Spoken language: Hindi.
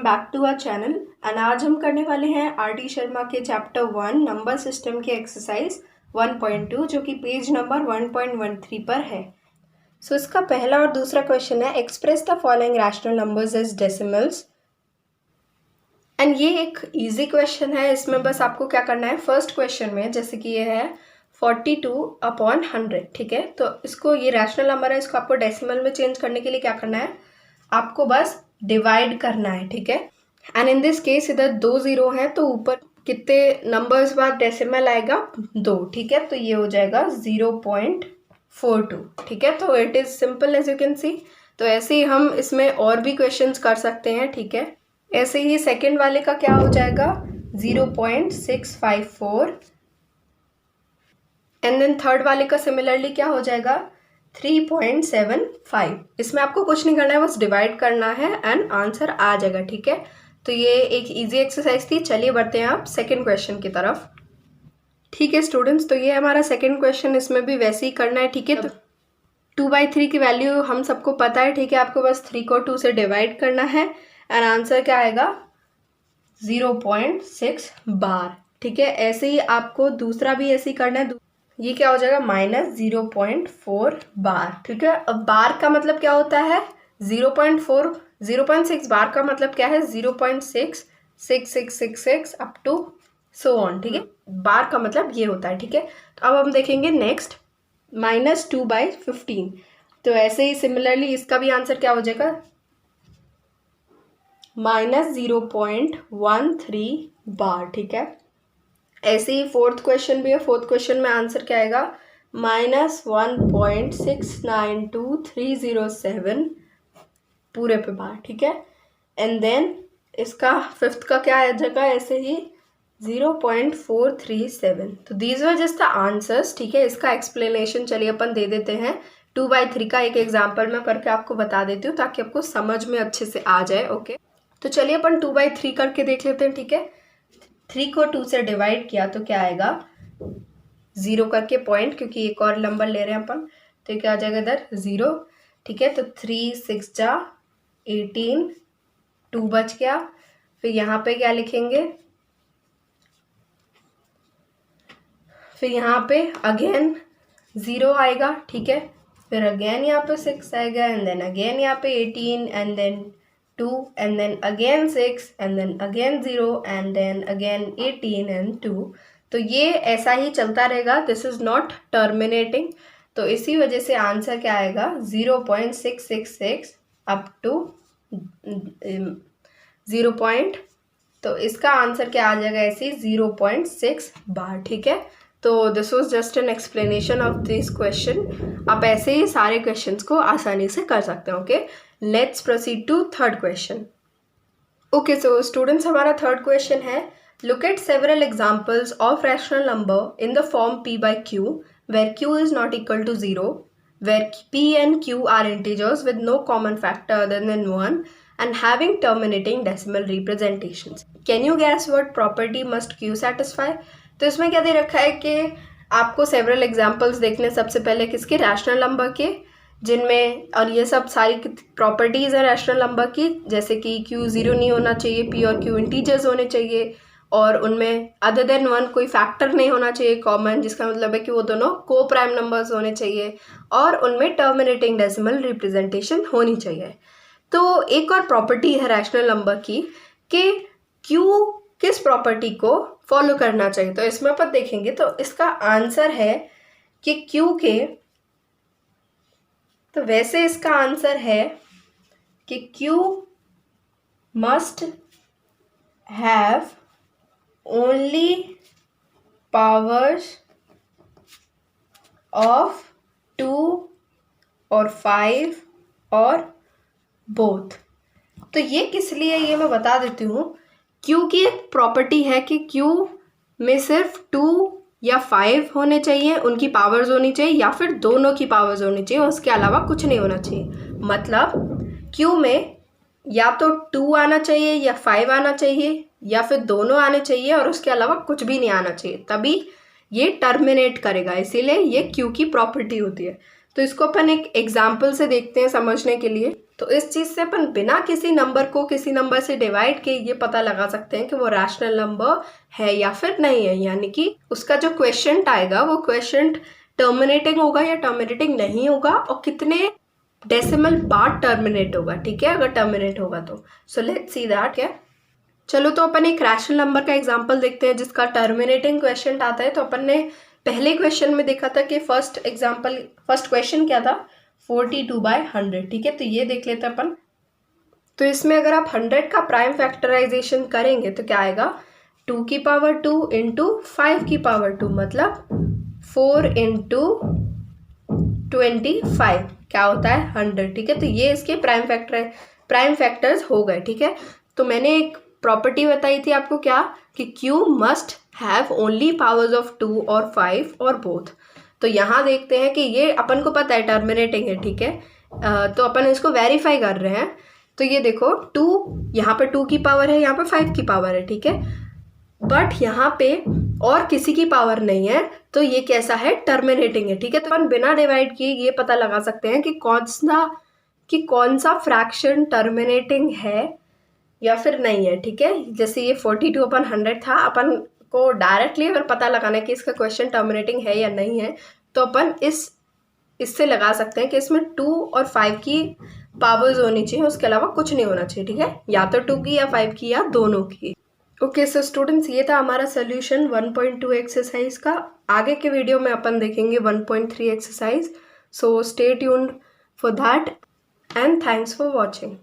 Back to our channel and आज हम करने वाले हैं आर.टी. शर्मा के चैप्टर 1 नंबर सिस्टम के एक्सरसाइज 1.2 जो कि पेज नंबर 1.13 पर है। सो इसका पहला और दूसरा क्वेश्चन है express the following rational numbers as decimals. And ये एक इजी क्वेश्चन है। इसमें बस आपको क्या करना है, फर्स्ट क्वेश्चन में जैसे कि ये है 42/100, ठीक है। तो इसको, ये रैशनल नंबर है, इसको आपको डेसिमल में चेंज करने के लिए क्या करना है, आपको बस डिवाइड करना है, ठीक है। एंड इन दिस केस इधर 2 0 है तो ऊपर कितने नंबर्स बाद डेसिमल आएगा, 2, ठीक है। तो ये हो जाएगा 0.42, ठीक है। तो it is simple as you can see. तो ऐसे ही हम इसमें और भी क्वेश्चंस कर सकते हैं, ठीक है। ऐसे ही सेकंड वाले का क्या हो जाएगा 0.654 एंड देन थर्ड वाले का सिमिलरली क्या हो जाएगा 3.75। इसमें आपको कुछ नहीं करना है, बस डिवाइड करना है एंड आंसर आ जाएगा, ठीक है। तो ये एक इजी एक्सरसाइज थी। चलिए बढ़ते हैं आप सेकंड क्वेश्चन की तरफ। ठीक है स्टूडेंट्स, तो ये हमारा सेकंड क्वेश्चन, इसमें भी वैसे ही करना है, ठीक है। तो 2/3 की वैल्यू हम सबको पता है, ठीक है। आपको बस 3 को 2 से डिवाइड करना है एंड आंसर क्या आएगा 0.6 बार, ठीक है। ऐसे ही आपको दूसरा भी ऐसे ही करना है। ये क्या हो जाएगा -0.4 बार, ठीक है। अब बार का मतलब क्या होता है 0.6 बार का मतलब क्या है 0.66666 अप टू सो ऑन, ठीक है। बार का मतलब ये होता है, ठीक है। तो अब हम देखेंगे नेक्स्ट -2/15। तो ऐसे ही सिमिलरली इसका भी आंसर क्या हो जाएगा -0.13 बार, ठीक है। ऐसे ही फोर्थ क्वेश्चन भी है। फोर्थ क्वेश्चन में आंसर क्या आएगा -1.692307 पूरे पे बार, ठीक है। एंड देन इसका फिफ्थ का क्या आ जाएगा ऐसे ही 0.437। तो these were just the answers, ठीक है। इसका एक्सप्लेनेशन चलिए अपन दे देते हैं। 2/3 का एक एग्जाम्पल मैं करके आपको बता देती हूँ ताकि आपको समझ में अच्छे से आ जाए, ओके। तो चलिए अपन 2/3 करके देख लेते हैं, ठीक है। 3 को 2 से डिवाइड किया तो क्या आएगा 0 करके पॉइंट, क्योंकि एक और नंबर ले रहे हैं अपन, तो ये क्या आ जाएगा इधर 0, ठीक है। तो 3 6 जा 18, 2 बच गया। फिर यहाँ पे क्या लिखेंगे, फिर यहाँ पे अगेन 0 आएगा, ठीक है। फिर अगेन यहाँ पे 6 आएगा एंड देन अगेन यहाँ पे 18 and then 2 and then again 6 and then again 0 and then again 18 and 2। तो ये ऐसा ही चलता रहेगा, दिस इज नॉट टर्मिनेटिंग। तो इसी वजह से आंसर क्या आएगा 0.666 अप टू 0. तो इसका आंसर क्या आ जाएगा ऐसे 0.6 बार, ठीक है। तो this was just an explanation of this question. आप ऐसे ही सारे क्वेश्चंस को आसानी से कर सकते हैं, okay. Let's proceed to third question. Okay, so students हमारा थर्ड क्वेश्चन है look at several examples of rational number in the form p/q where q is not equal to 0, where p and q are integers with no common factor other than 1 and having terminating decimal representations. Can you guess what property must q satisfy? तो इसमें क्या दे रखा है कि आपको सेवरल एग्जाम्पल्स देखने, सबसे पहले किसके, रैशनल नंबर के, जिनमें, और ये सब सारी प्रॉपर्टीज़ हैं रैशनल नंबर की, जैसे कि q 0 नहीं होना चाहिए, p और q इंटीजर्स होने चाहिए, और उनमें अदर देन 1 कोई फैक्टर नहीं होना चाहिए कॉमन, जिसका मतलब है कि वो दोनों को प्राइम नंबर्स होने चाहिए, और उनमें टर्मिनेटिंग डेसिमल रिप्रेजेंटेशन होनी चाहिए। तो एक और प्रॉपर्टी है रैशनल नंबर की कि q किस प्रॉपर्टी को फॉलो करना चाहिए। तो इसमें अपन देखेंगे तो इसका आंसर है कि q के, तो वैसे इसका आंसर है कि q must have only powers of 2 और 5 और बोथ। तो ये किस लिए, ये मैं बता देती हूँ। q की एक प्रॉपर्टी है कि q में सिर्फ 2 या 5 होने चाहिए, उनकी पावर्स होनी चाहिए, या फिर दोनों की पावर्स होनी चाहिए, उसके अलावा कुछ नहीं होना चाहिए। मतलब q में या तो 2 आना चाहिए या 5 आना चाहिए, या फिर दोनों आने चाहिए और उसके अलावा कुछ भी नहीं आना चाहिए, तभी ये टर्मिनेट करेगा। इसीलिए ये q की प्रॉपर्टी होती है। तो इसको अपन एक एग्जाम्पल से देखते हैं समझने के लिए। तो इस चीज़ से अपन बिना किसी नंबर को किसी नंबर से डिवाइड किए ये पता लगा सकते हैं कि वो रैशनल नंबर है या फिर नहीं है, यानी कि उसका जो क्वेश्चन आएगा वो क्वेश्चन टर्मिनेटिंग होगा या टर्मिनेटिंग नहीं होगा, और कितने डेसिमल बाद टर्मिनेट होगा, ठीक है, अगर टर्मिनेट होगा तो। So let's see that. क्या, चलो तो अपन एक रैशनल नंबर का एग्जांपल देखते हैं जिसका टर्मिनेटिंग क्वेश्चन आता है। तो अपन ने पहले क्वेश्चन में देखा था कि फर्स्ट क्वेश्चन क्या था, 42/100, ठीक है। तो ये देख लेते हैं अपन। तो इसमें अगर आप 100 का प्राइम फैक्टराइजेशन करेंगे तो क्या आएगा, 2 की पावर 2 इंटू 5 की पावर 2, मतलब 4 इंटू 25 क्या होता है 100, ठीक है। तो ये इसके प्राइम फैक्टर्स हो गए, ठीक है। तो मैंने एक प्रॉपर्टी बताई थी आपको, क्या, कि Q must have only powers of 2 और 5 और बोथ। तो यहाँ देखते हैं कि ये अपन को पता है टर्मिनेटिंग है, ठीक है। तो अपन इसको वेरीफाई कर रहे हैं। तो ये देखो 2, यहाँ पे 2 की पावर है, यहाँ पे 5 की पावर है, ठीक है, बट यहाँ पे और किसी की पावर नहीं है, तो ये कैसा है, टर्मिनेटिंग है, ठीक है। तो अपन बिना डिवाइड किए ये पता लगा सकते हैं कि कौन सा फ्रैक्शन टर्मिनेटिंग है या फिर नहीं है, ठीक है। जैसे ये 42/100 था, अपन को डायरेक्टली अगर पता लगाना है कि इसका क्वेश्चन टर्मिनेटिंग है या नहीं है, तो अपन इससे लगा सकते हैं कि इसमें 2 और 5 की पावर्स होनी चाहिए, उसके अलावा कुछ नहीं होना चाहिए, ठीक है, या तो 2 की या 5 की या दोनों की। ओके सो स्टूडेंट्स, ये था हमारा सोल्यूशन 1.2 एक्सरसाइज का। आगे के वीडियो में अपन देखेंगे 1.3 exercise. So stay tuned for that and thanks for watching.